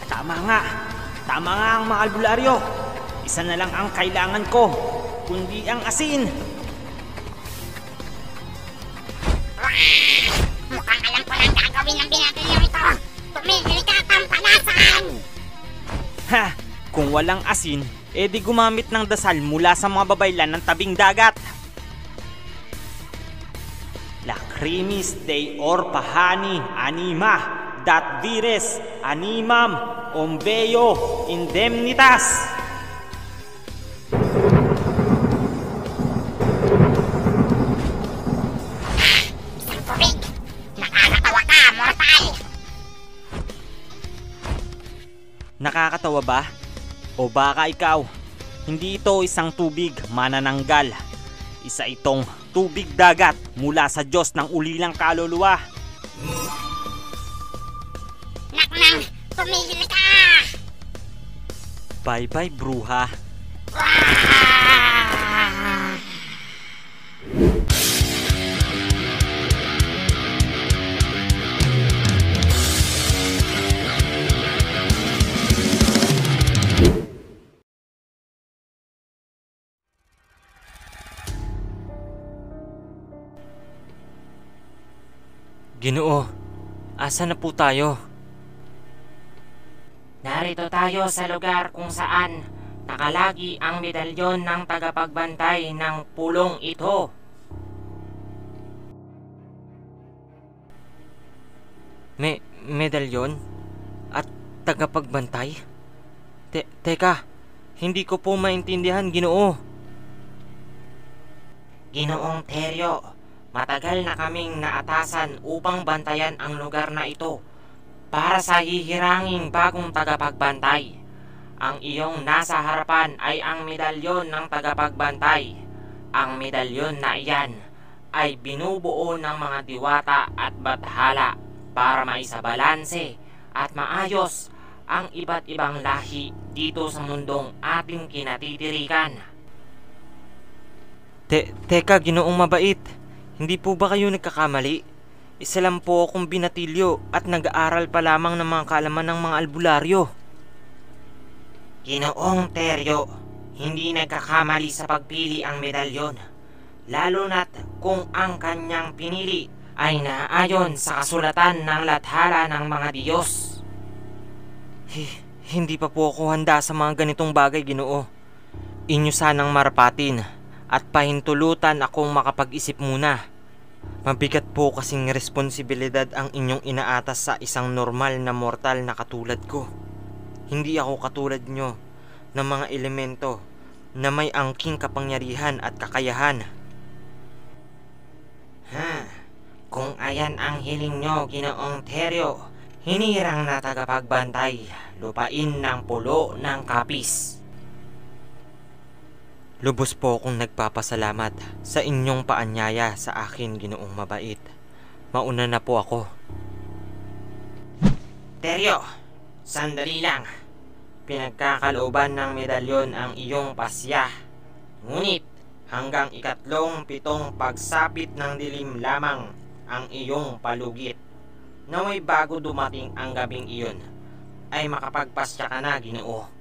Tama nga. Tama nga ang mga albularyo. Isa na lang ang kailangan ko, kundi ang asin. Mukhang alam ko lang gagawin ng binatilyong ito. Tumigil ka, pampalasan! Kung walang asin, edi gumamit ng dasal mula sa mga babaylan ng tabing dagat. Lacrimis Dei Orpahani Anima Dat Vires Animam Ombeo Indemnitas. Isang tubig! Nakakatawa ka, mortal! Nakakatawa ba? O baka ikaw, hindi ito isang tubig manananggal. Isa itong tubig dagat mula sa Diyos ng ulilang kaluluwa. Naknang, tumigil ka! Bye-bye, bruha. Ginoo, asa na po tayo? Narito tayo sa lugar kung saan nakalagi ang medalyon ng tagapagbantay ng pulong ito. Medalyon? At tagapagbantay? Teka, hindi ko po maintindihan, Ginoo. Ginoong Teryo, matagal na kaming naatasan upang bantayan ang lugar na ito para sa hihiranging bagong tagapagbantay. Ang iyong nasa harapan ay ang medalyon ng tagapagbantay. Ang medalyon na iyan ay binubuo ng mga diwata at bathala para maisabalanse at maayos ang iba't ibang lahi dito sa mundong ating kinatitirikan. Teka, Ginoong mabait. Hindi po ba kayo nagkakamali? Isa lang po akong binatilyo at nag-aaral pa lamang ng mga kaalaman ng mga albularyo. Ginoong Teryo, hindi nagkakamali sa pagpili ang medalyon, lalo na't kung ang kanyang pinili ay naayon sa kasulatan ng lathala ng mga Diyos. Hindi pa po ako handa sa mga ganitong bagay, Ginoo. Inyo sanang marapatin at pahintulutan akong makapag-isip muna. Mabigat po kasing responsibilidad ang inyong inaatas sa isang normal na mortal na katulad ko. Hindi ako katulad nyo ng mga elemento na may angking kapangyarihan at kakayahan. Kung ayan ang hiling nyo, Ginoong Teryo, hinirang na tagapagbantay, lupain ng pulo ng kapis. Lubos po akong nagpapasalamat sa inyong paanyaya sa akin, Ginoong mabait. Mauna na po ako. Teryo, sandali lang. Pinagkakalooban ng medalyon ang iyong pasya. Ngunit hanggang ikatlong-pitong pagsapit ng dilim lamang ang iyong palugit. Na may bago dumating ang gabing iyon, ay makapagpasya ka na, Ginoo.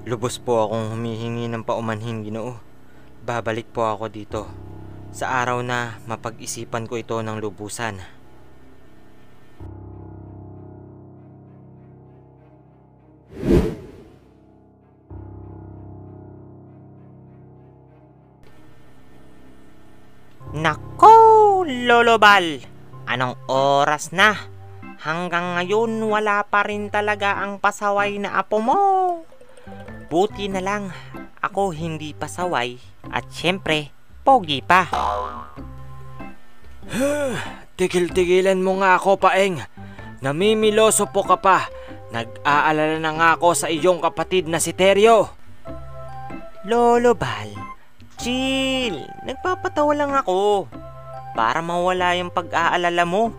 Lubos po akong humihingi ng paumanhin, Ginoo. Babalik po ako dito sa araw na mapag-isipan ko ito ng lubusan. Nako, Lolo Bal! Anong oras na? Hanggang ngayon wala pa rin talaga ang pasaway na apo mo. Buti na lang ako hindi pasaway at syempre, pogi pa. Tigil-tigilan mo nga ako, Paeng. Namimiloso po ka pa. Nag-aalala na nga ako sa iyong kapatid na si Teryo. Lolo Bal, chill. Nagpapatawa lang ako. Para mawala yung pag-aalala mo.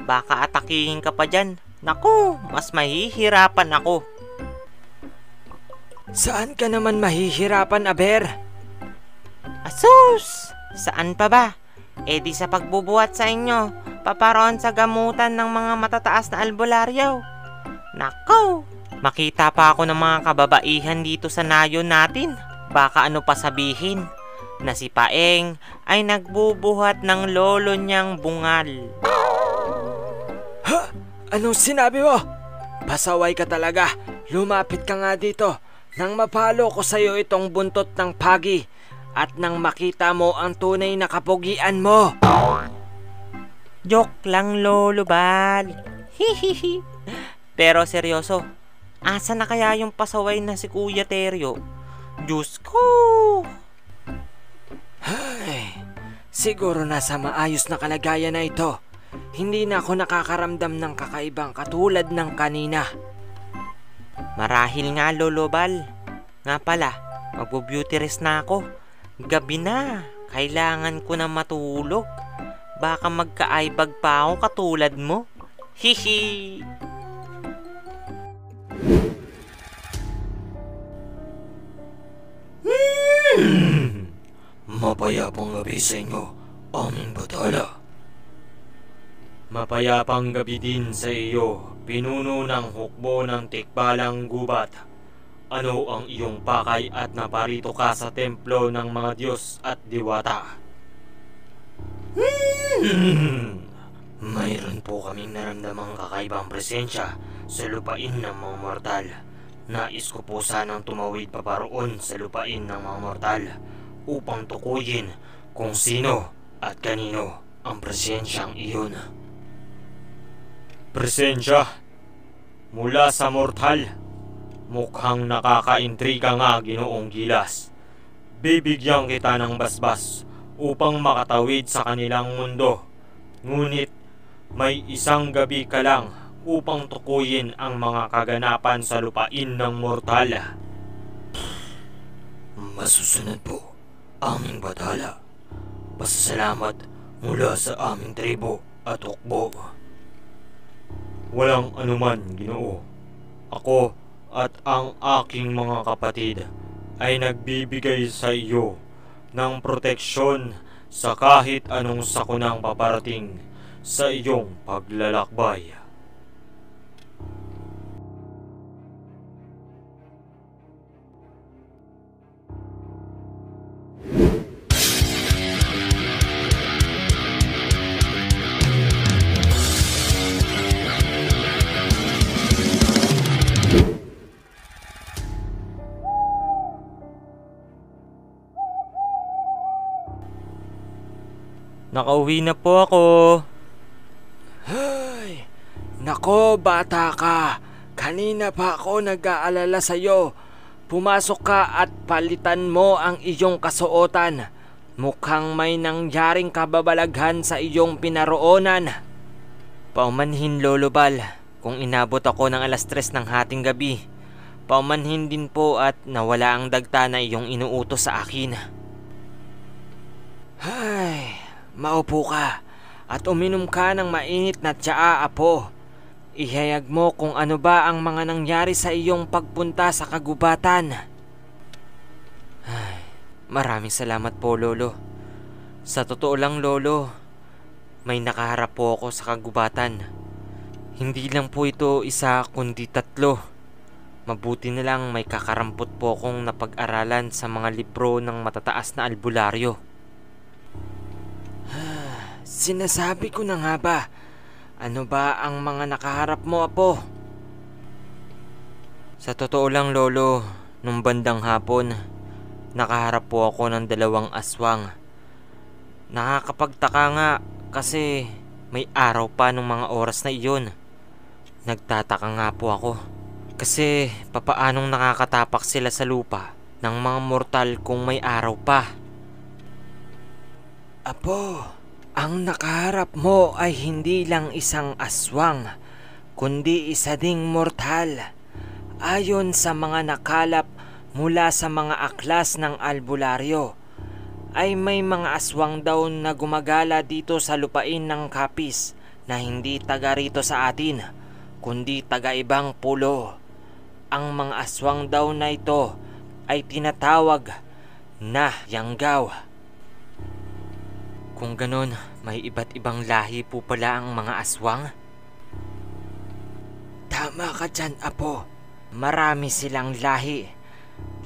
Baka atakihin ka pa dyan. Naku, mas mahihirapan ako. Saan ka naman mahihirapan, Aber? Asus! Saan pa ba? E di sa pagbubuhat sa inyo, paparoon sa gamutan ng mga matataas na albularyo. Nako! Makita pa ako ng mga kababaihan dito sa nayon natin. Baka ano pa sabihin na si Paeng ay nagbubuhat ng lolo niyang bungal. Ha? Anong sinabi mo? Pasaway ka talaga. Lumapit ka nga dito nang mapalo ko sa'yo itong buntot ng pagi at nang makita mo ang tunay na kapugian mo. Joke lang, Lolo Bal. Hihihi. Pero seryoso, asa na kaya yung pasaway na si Kuya Teryo? Diyos ko! Ay, siguro nasa maayos na kalagayan na ito. Hindi na ako nakakaramdam ng kakaibang katulad ng kanina. Marahil nga, Lolo Bal. Nga pala, magbo-beauty rest na ako. Gabi na, kailangan ko na matulog. Baka magka-aibag pa ako katulad mo. Hihi! Mapayapang gabi sa inyo, aming batala. Mapayapang gabi din sa iyo, pinuno ng hukbo ng tikbalang gubat. Ano ang iyong pakay at naparito ka sa templo ng mga Diyos at diwata? Mayroon po kaming naramdamang kakaibang presensya sa lupain ng mga mortal. Nais ko po sanang tumawid paparoon sa lupain ng mga mortal upang tukuyin kung sino at kanino ang presensyang iyon. Presensya mula sa mortal? Mukhang nakakaintriga nga, Ginoong Gilas. Bibigyan kita ng basbas upang makatawid sa kanilang mundo. Ngunit may isang gabi ka lang upang tukuyin ang mga kaganapan sa lupain ng mortal. Masusunod po, aming batala. Pasasalamat mula sa aming tribo at hukbo. Walang anuman, Ginoo. Ako at ang aking mga kapatid ay nagbibigay sa iyo ng proteksyon sa kahit anong sakunang paparating sa iyong paglalakbay. Nakauwi na po ako. Ay, nako bata ka. Kanina pa ako nag-aalala sa'yo. Pumasok ka at palitan mo ang iyong kasuotan. Mukhang may nangyaring kababalaghan sa iyong pinaroonan. Paumanhin, Lolo Bal, kung inabot ako ng 3:00 ng hating gabi. Paumanhin din po at nawala ang dagta na iyong inuutos sa akin. Ay, maupo ka at uminom ka ng mainit na tsaa, apo. Ihayag mo kung ano ba ang mga nangyari sa iyong pagpunta sa kagubatan. Ay, maraming salamat po, Lolo. Sa totoo lang, Lolo, may nakaharap po ako sa kagubatan. Hindi lang po ito isa kundi 3. Mabuti na lang may kakarampot po akong napag-aralan sa mga libro ng matataas na albularyo. Sinasabi ko na nga ba, ano ba ang mga nakaharap mo, apo? Sa totoo lang, Lolo, nung bandang hapon, nakaharap po ako ng 2 aswang. Nakakapagtaka nga kasi may araw pa nung mga oras na iyon. Nagtataka nga po ako kasi papaanong nakakatapak sila sa lupa ng mga mortal kung may araw pa. Apo, ang nakaharap mo ay hindi lang isang aswang, kundi isa ding mortal. Ayon sa mga nakalap mula sa mga aklas ng albularyo, ay may mga aswang daw na gumagala dito sa lupain ng Kapis na hindi taga rito sa atin, kundi taga ibang pulo. Ang mga aswang daw na ito ay tinatawag na Yanggaw. Kung ganon, may iba't ibang lahi po pala ang mga aswang? Tama ka dyan, Apo. Marami silang lahi.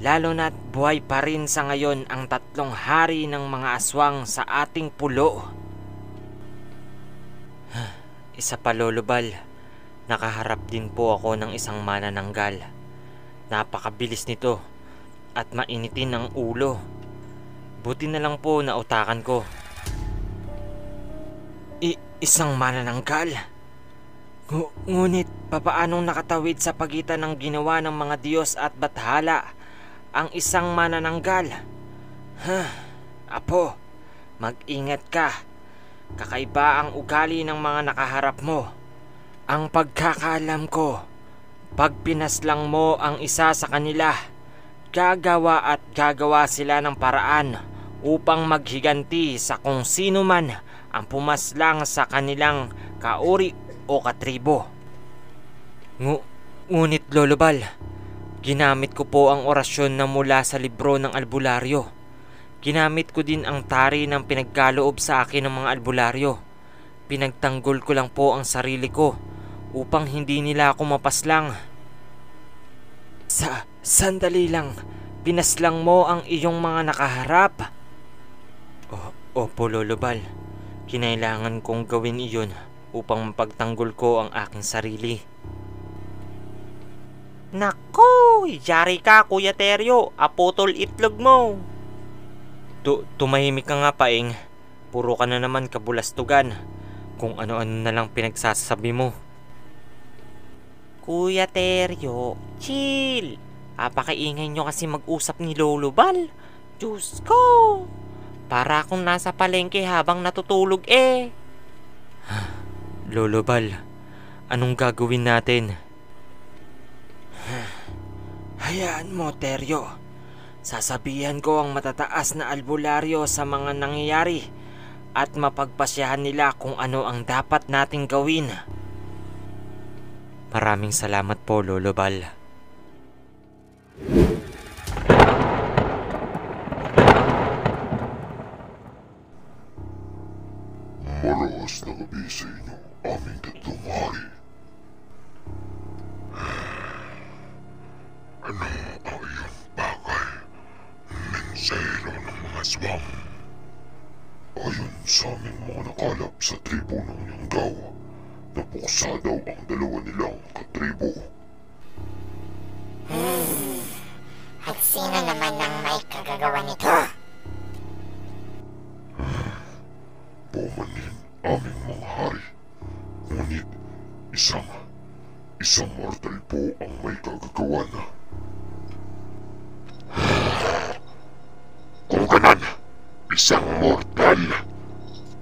Lalo na't buhay pa rin sa ngayon ang 3 hari ng mga aswang sa ating pulo. Isa pa, Lolo Bal. Nakaharap din po ako ng isang manananggal. Napakabilis nito at mainitin ang ulo. Buti na lang po na utakan ko. Isang manananggal? Ngunit papaanong nakatawid sa pagitan ng ginawa ng mga Diyos at bathala ang isang manananggal? Apo, mag-ingat ka. Kakaiba ang ugali ng mga nakaharap mo. Ang pagkakaalam ko, pag pinaslang mo ang isa sa kanila, gagawa sila ng paraan upang maghiganti sa kung sino man ang pumaslang sa kanilang kauri o katribo. Ngunit Lolo Bal, ginamit ko po ang orasyon na mula sa libro ng albularyo. Ginamit ko din ang tari ng pinagkaloob sa akin ng mga albularyo. Pinagtanggol ko lang po ang sarili ko upang hindi nila ako mapaslang. Sandali lang, pinaslang mo ang iyong mga nakaharap? Opo, Lolo Bal. Kinailangan kong gawin iyon upang mapagtanggol ko ang aking sarili. Naku, yari ka Kuya Teryo, aputol itlog mo. Tumahimik ka nga, Paing. Puro ka na naman kabulastugan. Kung ano-ano na lang pinagsasabi mo. Kuya Teryo, chill. Apakaingay nyo kasi mag-usap ni Lolo Bal. Diyos ko, para akong nasa palengke habang natutulog eh. Lolo Bal, anong gagawin natin? Hayaan mo, Teryo. Sasabihan ko ang matataas na albularyo sa mga nangyayari at mapagpasyahan nila kung ano ang dapat nating gawin. Maraming salamat po, Lolo Bal. Malakas na gabi sa inyo, aming 3 hari. Ano ang iyong bagay, mensahero ng mga aswang? Ayon sa aming mga nakalap sa tribo ng Yanggaw, napuksa daw ang 2 nilang katribo. At sino naman ang may kagagawa nito? Pumanin aming mga hari. Ngunit isang mortal po ang may kagagawa na. Kung ganon, isang mortal.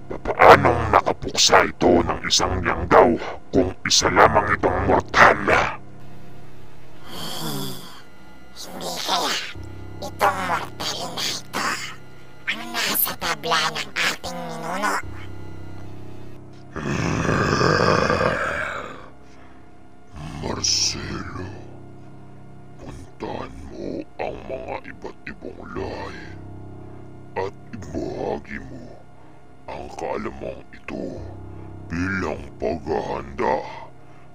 Papaanong nakapuksa ito ng isang Yanggaw kung isa lamang itong mortal? Hindi kaya itong mortal na ito ang nasa tabla ng ating ninuno? Marcelo, puntahan mo ang mga iba't ibang lahi at ibahagi mo ang kaalamang ito bilang paghahanda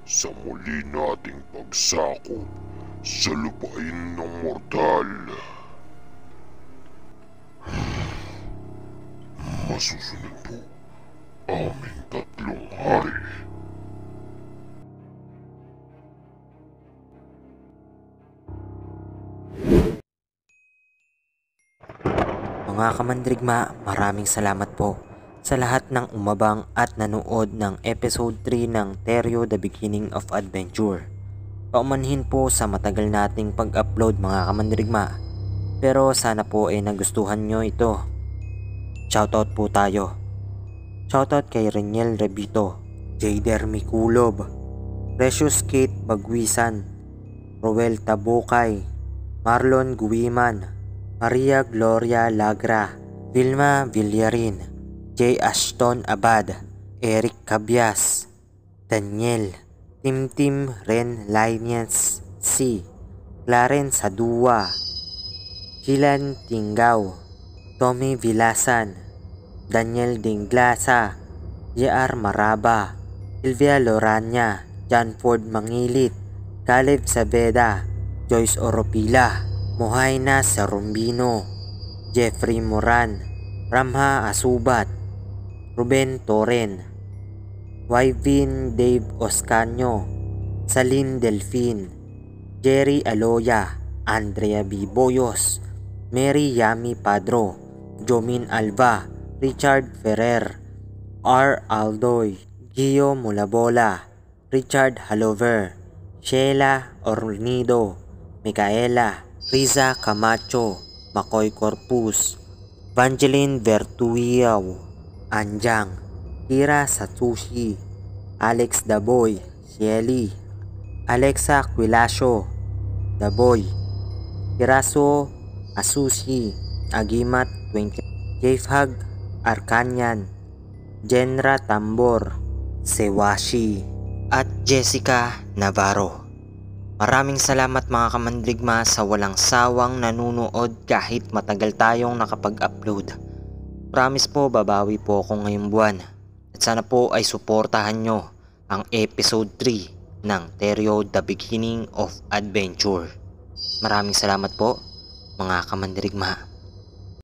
sa muli nating pagsakop sa lupain ng mortal. Masusunod po aming 3 hari. Mga kamandrigma, maraming salamat po sa lahat ng umabang at nanood ng episode 3 ng Teryo The Beginning of Adventure. Paumanhin po sa matagal nating pag-upload mga kamandrigma, pero sana po ay nagustuhan nyo ito. Shoutout po tayo. Shoutout kay Reniel Rebito, Jader Miculob, Precious Kate Bagwisan, Roel Tabukay, Marlon Guiman, Maria Gloria Lagra, Vilma Villarin, J. Ashton Abad, Eric Cabias, Daniel, Tim Ren Linus C, Clarence Hadua, Gilan Tingaw, Tommy Vilasan, Daniel Dinglasa, J.R. Maraba, Silvia Lorania, John Ford Mangilit, Caleb Sabeda, Joyce Oropila, Mohaina Sarumbino, Jeffrey Moran, Ramha Asubat, Ruben Toren, Wyvin Dave Oscanio, Salin Delfin, Jerry Aloya, Andrea B. Boyos, Mary Yami Padro, Jomin Alba, Richard Ferrer, R. Aldoy, Gio Mulabola, Richard Halover, Sheila Ornido, Micaela, Riza Camacho, Makoy Corpus, Evangeline Vertuiao, Anjang, Kira Satushi, Alex Daboy, Shelly, Alexa Quilasio, Daboy, Kiraso Asushi, Agimat 20, Jefhag Arkanyan, Jenra Tambor, Sewashi, at Jessica Navarro. Maraming salamat mga kamandirigma sa walang sawang nanunood kahit matagal tayong nakapag-upload. Promise po babawi po ako ngayong buwan. At sana po ay suportahan nyo ang episode 3 ng Teryo The Beginning of Adventure. Maraming salamat po mga kamandirigma.